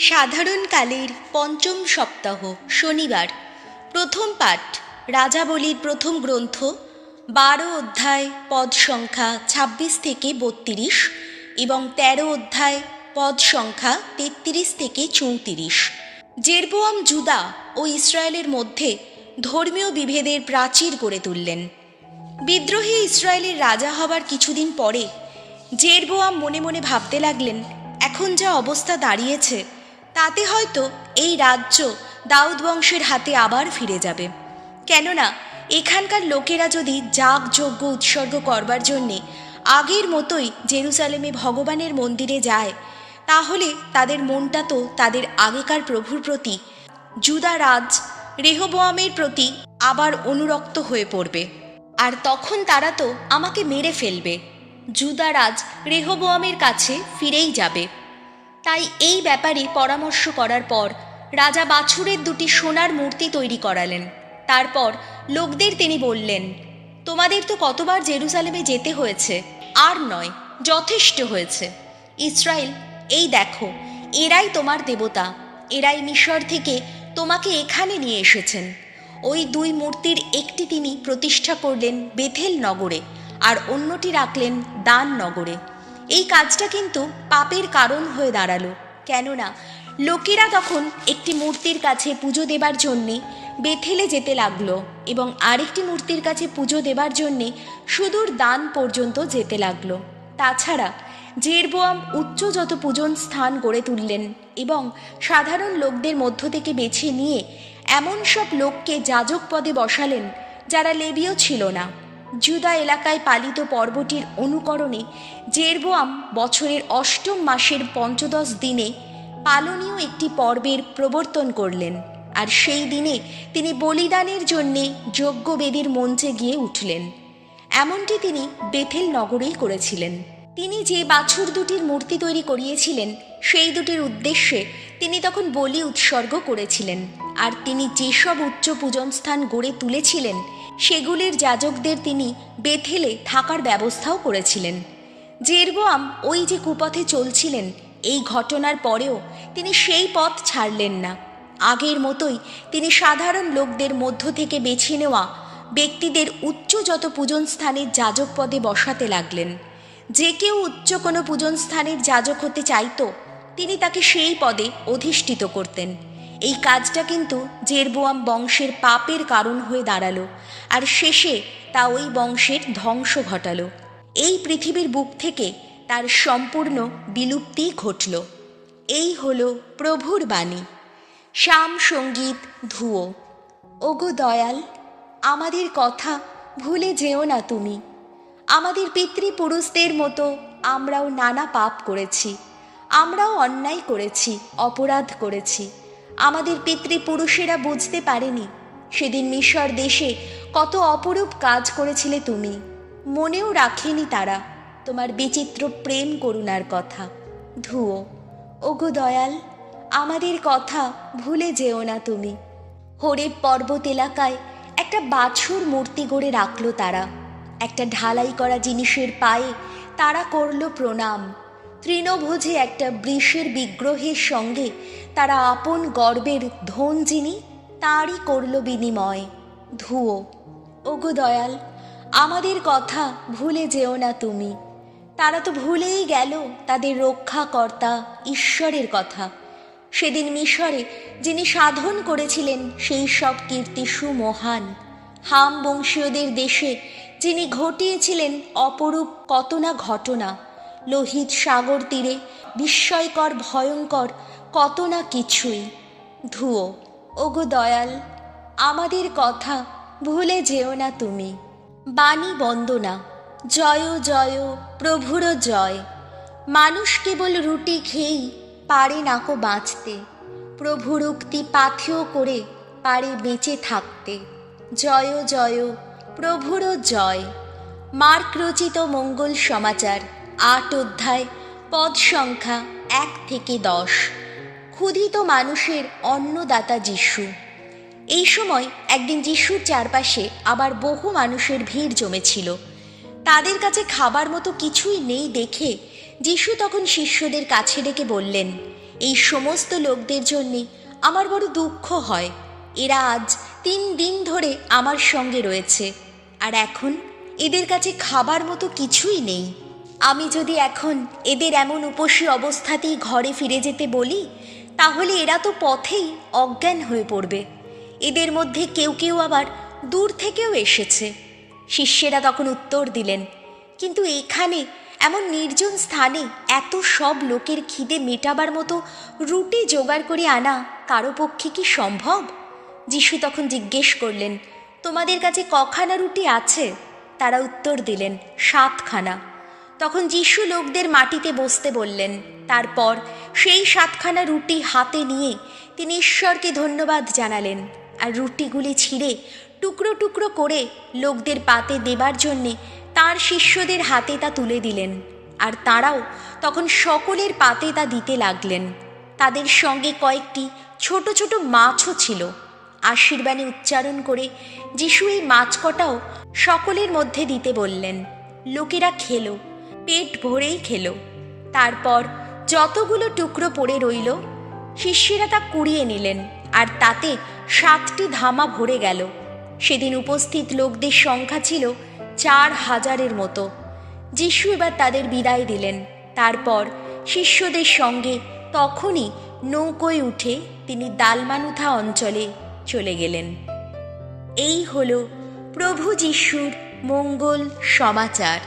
সাধারণকালের পঞ্চম সপ্তাহ শনিবার। প্রথম পাঠ রাজাবলীর প্রথম গ্রন্থ 12 অধ্যায় পদ সংখ্যা 26 থেকে 32 এবং 13 অধ্যায় পদ সংখ্যা 33 থেকে 34। জেরবোয়াম জুদা ও ইসরায়েলের মধ্যে ধর্মীয় বিভেদের প্রাচীর গড়ে তুললেন। বিদ্রোহী ইসরায়েলের রাজা হবার কিছুদিন পরে জেরবোয়াম মনে মনে ভাবতে লাগলেন, এখন যা অবস্থা দাঁড়িয়েছে তাতে হয়তো এই রাজ্য দাউদ বংশের হাতে আবার ফিরে যাবে। কেননা এখানকার লোকেরা যদি যাগযজ্ঞ উৎসর্গ করবার জন্যে আগের মতোই জেরুজালেমে ভগবানের মন্দিরে যায়, তাহলে তাদের মনটা তো তাদের আগেকার প্রভুর প্রতি, জুদা রাজ রেহবোয়ামের প্রতি আবার অনুরক্ত হয়ে পড়বে, আর তখন তারা তো আমাকে মেরে ফেলবে। জুদা রাজ রেহবোয়ামের কাছে ফিরেই যাবে। তাই এই ব্যাপারে পরামর্শ করার পর রাজা বাছুরের দুটি সোনার মূর্তি তৈরি করালেন। তারপর লোকদের তিনি বললেন, তোমাদের তো কতবার জেরুজালেমে যেতে হয়েছে, আর নয়, যথেষ্ট হয়েছে। ইসরায়েল, এই দেখো, এরাই তোমার দেবতা, এরাই মিশর থেকে তোমাকে এখানে নিয়ে এসেছেন। ওই দুই মূর্তির একটি তিনি প্রতিষ্ঠা করলেন বেথেল নগরে, আর অন্যটি রাখলেন দান নগরে। এই কাজটা কিন্তু পাপের কারণ হয়ে দাঁড়ালো, কেননা লোকেরা তখন একটি মূর্তির কাছে পুজো দেবার জন্যে বেথেলে যেতে লাগলো এবং আরেকটি মূর্তির কাছে পুজো দেবার জন্যে সুদূর দান পর্যন্ত যেতে লাগলো। তাছাড়া জেরবোয়াম উচ্চ যত পূজন স্থান গড়ে তুললেন এবং সাধারণ লোকদের মধ্য থেকে বেছে নিয়ে এমন সব লোককে যাজক পদে বসালেন যারা লেবীয় ছিল না। জুদা এলাকায় পালিত পর্বটির অনুকরণে জেরবোয়াম বছরের অষ্টম মাসের 15 দিনে পালনীয় একটি পর্বের প্রবর্তন করলেন, আর সেই দিনে তিনি বলিদানের জন্যে যজ্ঞবেদীর মঞ্চে গিয়ে উঠলেন। এমনটি তিনি বেথেল নগরেই করেছিলেন। তিনি যে বাছুর দুটির মূর্তি তৈরি করিয়েছিলেন সেই দুটির উদ্দেশ্যে তিনি তখন বলি উৎসর্গ করেছিলেন, আর তিনি যেসব উচ্চ পূজন স্থান গড়ে তুলেছিলেন সেগুলির যাজকদের তিনি বেথেলে থাকার ব্যবস্থাও করেছিলেন। জেরবোয়াম ওই যে কুপথে চলছিলেন, এই ঘটনার পরেও তিনি সেই পথ ছাড়লেন না। আগের মতোই তিনি সাধারণ লোকদের মধ্য থেকে বেছে নেওয়া ব্যক্তিদের উচ্চ যত পূজন স্থানের যাজক পদে বসাতে লাগলেন। যে কেউ উচ্চ কোনো পূজন স্থানের যাজক হতে চাইত, তিনি তাকে সেই পদে অধিষ্ঠিত করতেন। এই কাজটা কিন্তু জেরবোয়াম বংশের পাপের কারণ হয়ে দাঁড়ালো, আর শেষে তা ওই বংশের ধ্বংস ঘটালো। এই পৃথিবীর বুক থেকে তার সম্পূর্ণ বিলুপ্তি ঘটল। এই হলো প্রভুর বাণী। শ্যাম সঙ্গীত ধুয়ো। ওগো দয়াল, আমাদের কথা ভুলে যেও না তুমি। আমাদের পিতৃপুরুষদের মতো আমরাও নানা পাপ করেছি, আমরাও অন্যায় করেছি, অপরাধ করেছি। আমাদের পিতৃপুরুষেরা বুঝতে পারেনি সেদিন মিশর দেশে কত অপরূপ কাজ করেছিলে তুমি। মনেও রাখেনি তারা তোমার বিচিত্র প্রেম করুণার কথা। ধুয়ো। ওগো দয়াল, আমাদের কথা ভুলে যেও না তুমি। হরেব পর্বত এলাকায় একটা বাছুর মূর্তি গড়ে রাখলো তারা। একটা ঢালাই করা জিনিসের পায়ে তারা করল প্রণাম। তৃণভোজে একটা বৃষের বিগ্রহের সঙ্গে তারা আপন গর্বের ধন যিনি, তাঁরই করল বিনিময়। ধুয়ো। ওগো দয়াল, আমাদের কথা ভুলে যেও না তুমি। তারা তো ভুলেই গেল তাদের রক্ষাকর্তা ঈশ্বরের কথা। সেদিন মিশরে যিনি সাধন করেছিলেন সেই সব কীর্তি সুমহান। হাম বংশীয়দের দেশে যিনি ঘটিয়েছিলেন অপরূপ কত না ঘটনা। লোহিত সাগর তীরে বিস্ময়কর ভয়ঙ্কর কত না কিছুই। ধুয়ো। ওগো দয়াল, আমাদের কথা ভুলে যেও না তুমি। বাণী বন্দনা। জয় জয় প্রভুর জয়। মানুষ কেবল রুটি খেয়েই পারে নাকো বাঁচতে, প্রভুর উক্তি পাথেয় করে পারে বেঁচে থাকতে। জয় জয় প্রভুর জয়। মার্ক রচিত মঙ্গল সমাচার 8 অধ্যায় পদ সংখ্যা 1 থেকে 10। ক্ষুধিত মানুষের অন্নদাতা যিশু। এই সময় একদিন যিশুর চারপাশে আবার বহু মানুষের ভিড় জমেছিল। তাদের কাছে খাবার মতো কিছুই নেই দেখে যিশু তখন শিষ্যদের কাছে ডেকে বললেন, এই সমস্ত লোকদের জন্যে আমার বড় দুঃখ হয়। এরা আজ 3 দিন ধরে আমার সঙ্গে রয়েছে, আর এখন এদের কাছে খাবার মতো কিছুই নেই। আমি যদি এখন এদের এমন উপসী অবস্থাতেই ঘরে ফিরে যেতে বলি, তাহলে এরা তো পথেই অজ্ঞান হয়ে পড়বে। এদের মধ্যে কেউ কেউ আবার দূর থেকেও এসেছে। শিষ্যেরা তখন উত্তর দিলেন, কিন্তু এখানে এমন নির্জন স্থানে এত সব লোকের খিদে মেটাবার মতো রুটি জোগাড় করে আনা কারো পক্ষে কি সম্ভব? যিশু তখন জিজ্ঞেস করলেন, তোমাদের কাছে কখানা রুটি আছে? তারা উত্তর দিলেন, 7খানা। তখন যিশু লোকদের মাটিতে বসতে বললেন। তারপর সেই 7খানা রুটি হাতে নিয়ে তিনি ঈশ্বরকে ধন্যবাদ জানালেন, আর রুটিগুলি ছিঁড়ে টুকরো টুকরো করে লোকদের পাতে দেবার জন্যে তাঁর শিষ্যদের হাতে তা তুলে দিলেন, আর তাঁরাও তখন সকলের পাতে তা দিতে লাগলেন। তাদের সঙ্গে কয়েকটি ছোট ছোট মাছও ছিল। আশীর্বাণী উচ্চারণ করে যিশু এই মাছ কটাও সকলের মধ্যে দিতে বললেন। লোকেরা খেলো, পেট ভরেই খেলো। তারপর যতগুলো টুকরো পড়ে রইল, শিষ্যেরা তা কুড়িয়ে নিলেন, আর তাতে 7টি ধামা ভরে গেল। সেদিন উপস্থিত লোকদের সংখ্যা ছিল 4000-এর মতো। যিশু এবার তাদের বিদায় দিলেন। তারপর শিষ্যদের সঙ্গে তখনই নৌকোয় উঠে তিনি দালমানুথা অঞ্চলে চলে গেলেন। এই হল প্রভু যিশুর মঙ্গল সমাচার।